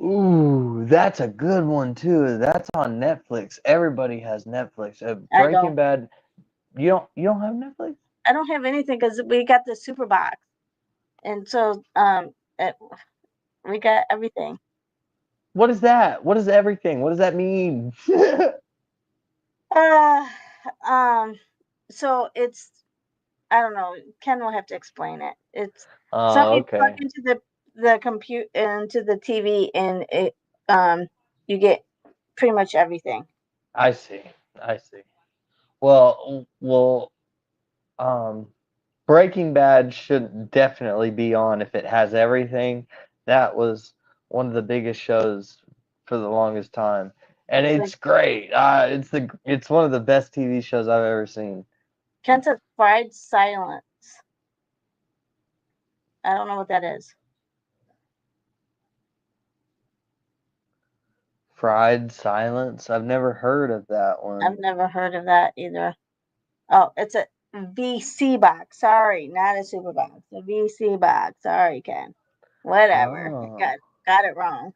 Ooh, that's a good one too. That's on Netflix. Everybody has Netflix. I don't. Breaking Bad. You don't have Netflix? I don't have anything because we got the super box, and so it, we got everything. What is that? What is everything? What does that mean? Uh, um, so it's I don't know. Ken will have to explain it. It's Oh, something you plug okay. into the compute into the TV, and it um you get pretty much everything. I see. I see. Well, um, Breaking Bad should definitely be on if it has everything. That was one of the biggest shows for the longest time, and Like it's great. It's one of the best TV shows I've ever seen. Ken said, fried silence. I don't know what that is. Fried Silence. I've never heard of that I've one. never heard of that either. Oh, it's a VC box. Sorry, not a super box. A VC box. Sorry, Ken. Whatever. Oh, Got it wrong.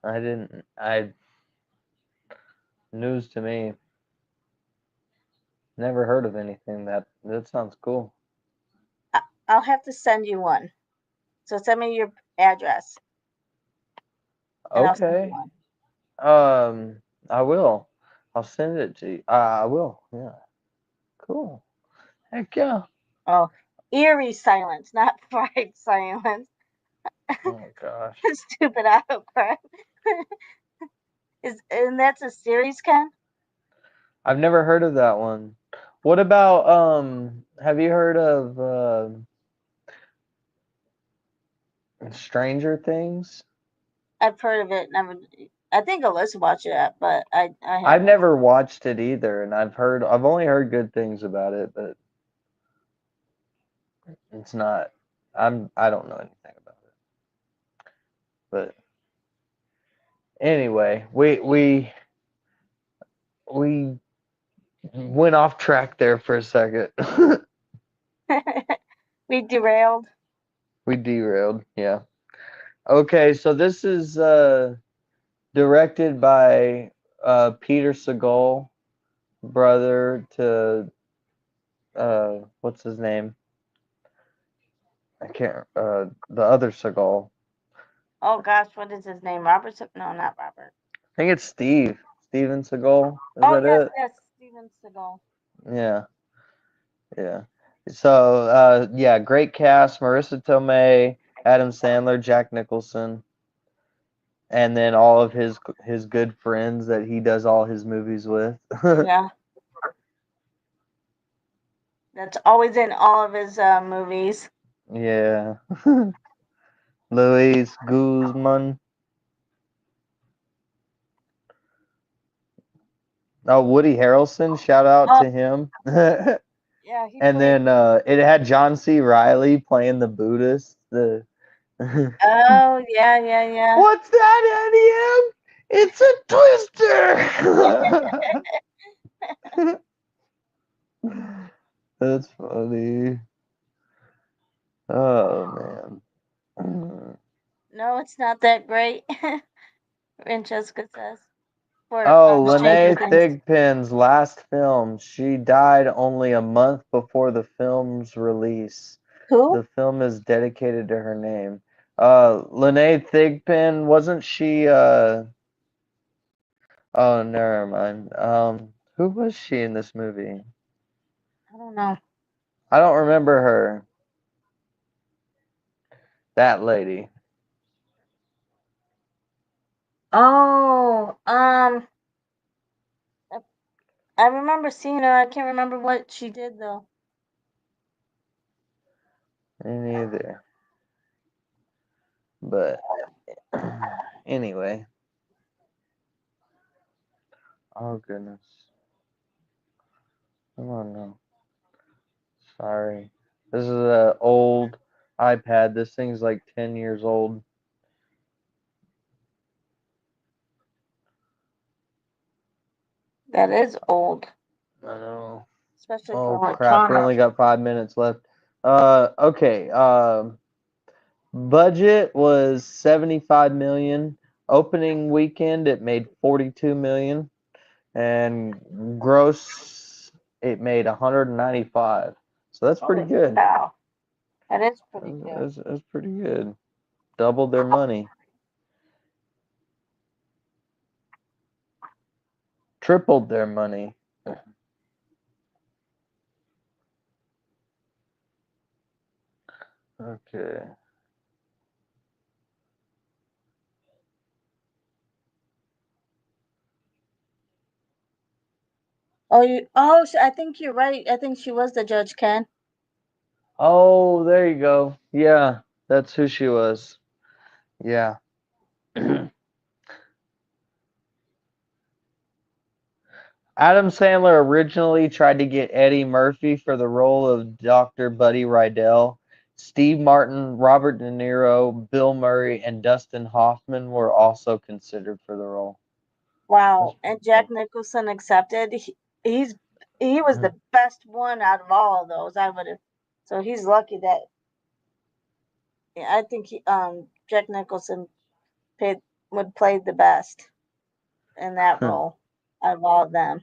I didn't. I News to me. Never heard of anything that sounds cool. I'll have to send you one. So send me your address, and I'll send you Okay. one. I will. I'll send it to you. I will. Yeah. Cool. Heck yeah. Oh, eerie silence, not fried silence. Oh gosh. Stupid autocorrect. Is and that's a series, Ken? I've never heard of that one. What about have you heard of Stranger Things? I've heard of it. Never. I think Alyssa watched it, but I I've haven't. never watched it either, and I've only heard good things about it, but it's not I don't know anything about it. But anyway, we went off track there for a second. We derailed. We derailed, yeah. Okay, so this is directed by Peter Segal, brother to what's his name? I can't the other Segal. Oh gosh, what is his name? Robert? No, not Robert. I think it's Steven Segal. Is Oh that yes, it? yes, Steven Seagal. Yeah, yeah. So yeah, great cast: Marissa Tomei, Adam Sandler, Jack Nicholson, and then all of his good friends that he does all his movies with. Yeah, that's always in all of his movies. Yeah. Luis Guzman. Oh, Woody Harrelson. Shout out Oh to him. yeah, he And played. then it had John C. Riley playing the Buddhist. The Oh yeah, yeah, yeah. What's that, NEM? It's a twister. That's funny. Oh man. No, it's not that great. Francesca says for Oh, Stranger Lene Things. Thigpen's last film. She died only a month before the film's release. Who? The film is dedicated to her name. Lene Thigpen, wasn't she oh never mind. Who was she in this movie? I don't know. I don't remember her. That lady. Oh, I remember seeing her. I can't remember what she did though. Me neither. But anyway. Oh goodness. Come on now. Sorry. This is an old iPad. This thing's like 10 years old. That is old, I know. especially for Oh crap, we only electronics. got 5 minutes left. Okay. Budget was 75 million. Opening weekend it made 42 million, and gross it made 195. So that's pretty Holy good. cow. That is pretty good. That's pretty good. Doubled their money. Tripled their money. Okay. I think you're right. I think she was the Judge, Ken. Oh, there you go. Yeah, that's who she was. Yeah. Adam Sandler originally tried to get Eddie Murphy for the role of Dr. Buddy Rydell. Steve Martin, Robert De Niro, Bill Murray, and Dustin Hoffman were also considered for the role. That's Wow. And pretty Jack cool. Nicholson accepted. He's he was the best one out of all of those. I would have. So he's lucky that I think Jack Nicholson paid, would play the best in that role out of all of them.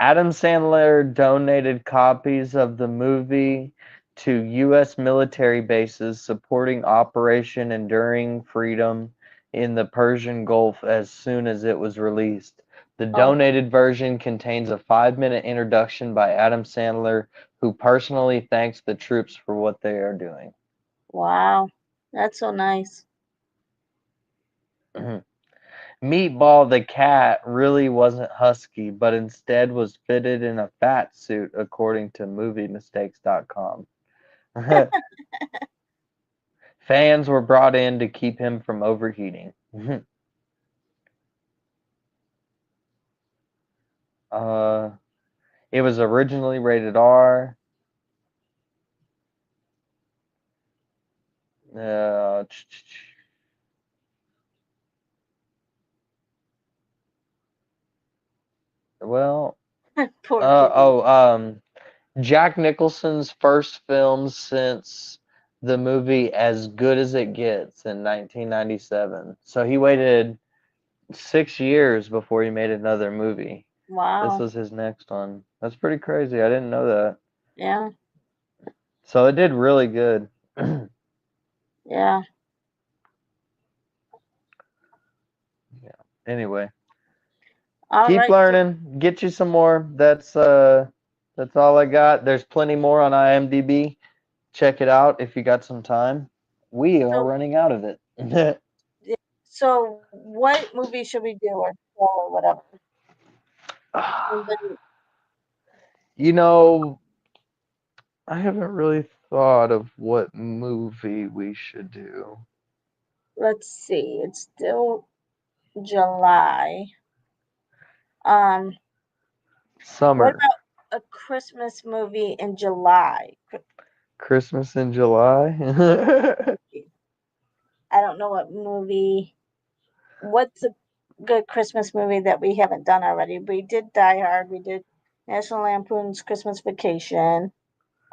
Adam Sandler donated copies of the movie to U.S. military bases supporting Operation Enduring Freedom in the Persian Gulf as soon as it was released. The Oh donated version contains a 5-minute introduction by Adam Sandler, who personally thanks the troops for what they are doing. wow, that's so nice. Meatball the cat really wasn't husky, but instead was fitted in a fat suit, according to MovieMistakes.com. Fans were brought in to keep him from overheating. uh, it was originally rated R. Uh, well, Poor kitty. Jack Nicholson's first film since the movie As Good as It Gets in 1997. So he waited 6 years before he made another movie. This Wow. was his next one. That's pretty crazy. I didn't know that. Yeah. So it did really good. Yeah. Yeah. Anyway, All keep right. learning. Get you some more. That's all I got. There's plenty more on IMDb. Check it out if you got some time. We are So running out of it. so what movie should we do or show or whatever? Anybody- You know, I haven't really thought of what movie we should do. Let's see. It's still July. Um, what Summer. about a Christmas movie in July? Christmas in July. I don't know what movie. What's a good Christmas movie that we haven't done already? We did Die Hard. We did National Lampoon's Christmas Vacation.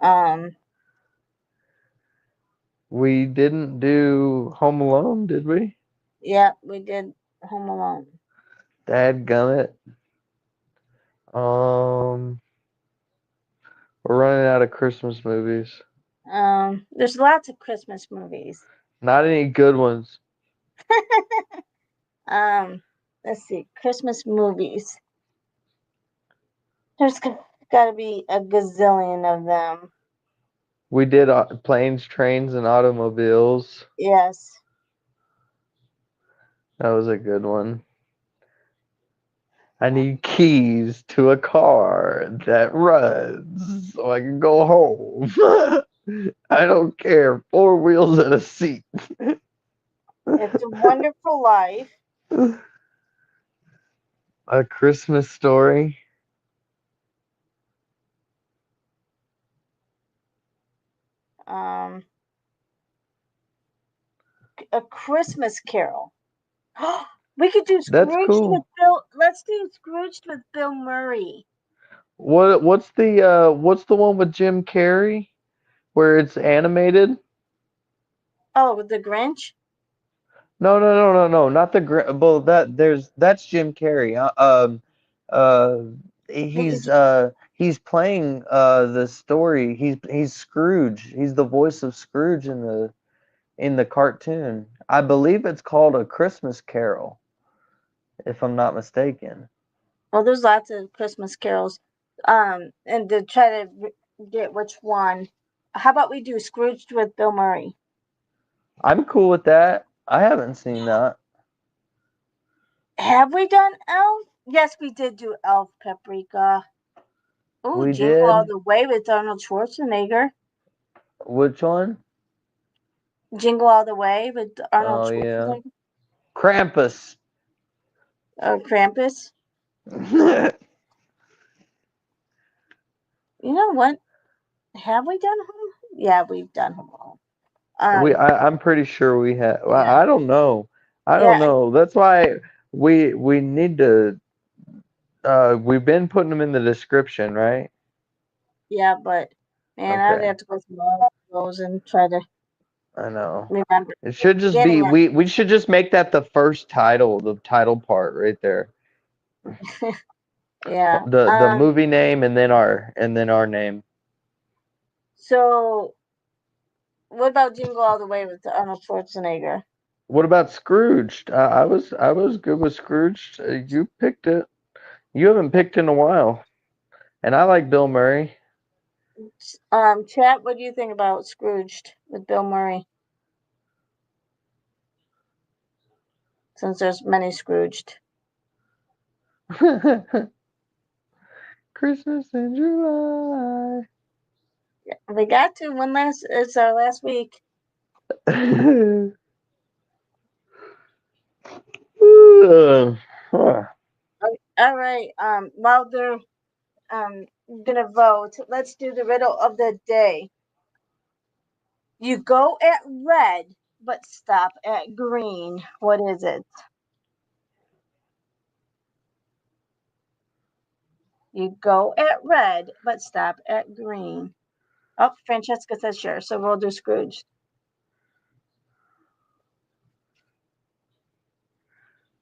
Um, We didn't do Home Alone, did we? yeah, we did Home Alone. Dadgummit. We're running out of Christmas movies. There's lots of Christmas movies. Not any good ones. Um, let's see, Christmas movies. There's got to be a gazillion of them. We did Planes, Trains, and Automobiles. Yes. That was a good one. I need keys to a car that runs so I can go home. I don't care. 4 wheels and a seat. It's a Wonderful Life. A Christmas Story. A Christmas Carol. We could do That's Scrooged with cool. Bill. Let's do Scrooged with Bill Murray. What's the one with Jim Carrey where it's animated? Oh, the Grinch. No, no, no, no, no, not the well that's Jim Carrey. Uh Did he's playing the story. He's Scrooge. He's the voice of Scrooge in the cartoon. I believe it's called A Christmas Carol, if I'm not mistaken. Well, there's lots of Christmas carols. And to try to get which one. How about we do Scrooged with Bill Murray? I'm cool with that. I haven't seen that. Have we done Elf? Yes, we did do Elf, Paprika. Oh, We Jingle All did. the Way with Arnold Schwarzenegger. Which one? Jingle All the Way with Arnold Oh yeah. Schwarzenegger. Krampus. Krampus. You know what? Have we done Home? Yeah, we've done Home. I'm pretty sure we have. Well, Yeah, I don't know. I don't yeah, know. That's why we need to. We've been putting them in the description, right? yeah. But man, I'd Okay, have to go through all of those and try to I know. remember. It should just Getting be it. we should just make that the first title, the title part right there. Yeah. The movie name and then our name. So what about Jingle All the Way with Arnold Schwarzenegger? What about Scrooged? I was good with Scrooged. You picked it. You haven't picked in a while, and I like Bill Murray. Chat. What do you think about Scrooged with Bill Murray? Since there's many Scrooged. Christmas in July. Yeah, we got to one last. It's our last week. All right. While they're gonna vote, let's do the riddle of the day. You go at red, but stop at green. What is it? You go at red, but stop at green. Oh, Francesca says sure, so we'll do Scrooge.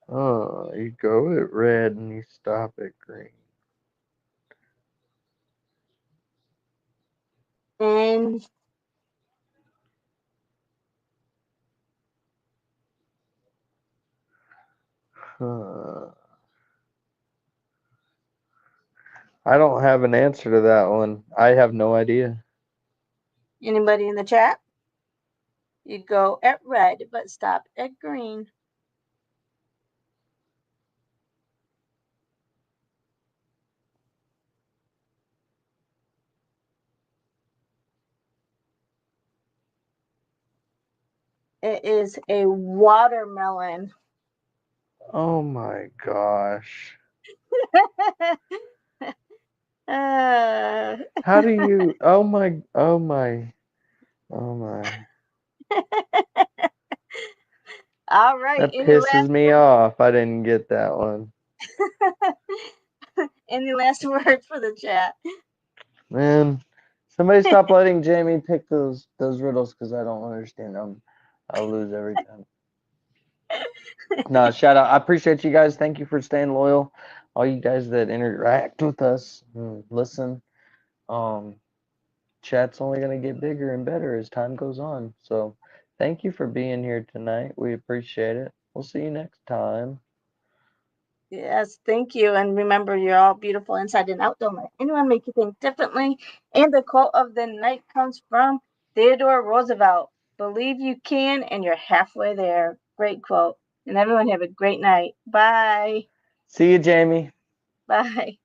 Oh, you go at red and you stop at green. And I don't have an answer to that one. I have no idea. anybody in the chat? You go at red, but stop at green. It is a watermelon. Oh my gosh. uh, How do you oh my oh my oh my. all right. That pisses me off. I didn't get that one. Any last words for the chat? Man, somebody stop letting Jamie pick those riddles because I don't understand them. I'll lose every time. No, shout out. I appreciate you guys. Thank you for staying loyal. All you guys that interact with us, listen. Um, chat's only gonna get bigger and better as time goes on. So, thank you for being here tonight. We appreciate it. We'll see you next time. Yes, thank you. And remember, you're all beautiful inside and out. Don't let anyone make you think differently. And the quote of the night comes from Theodore Roosevelt. Believe you can, and you're halfway there. Great quote. And everyone have a great night. Bye. See you, Jamie. Bye.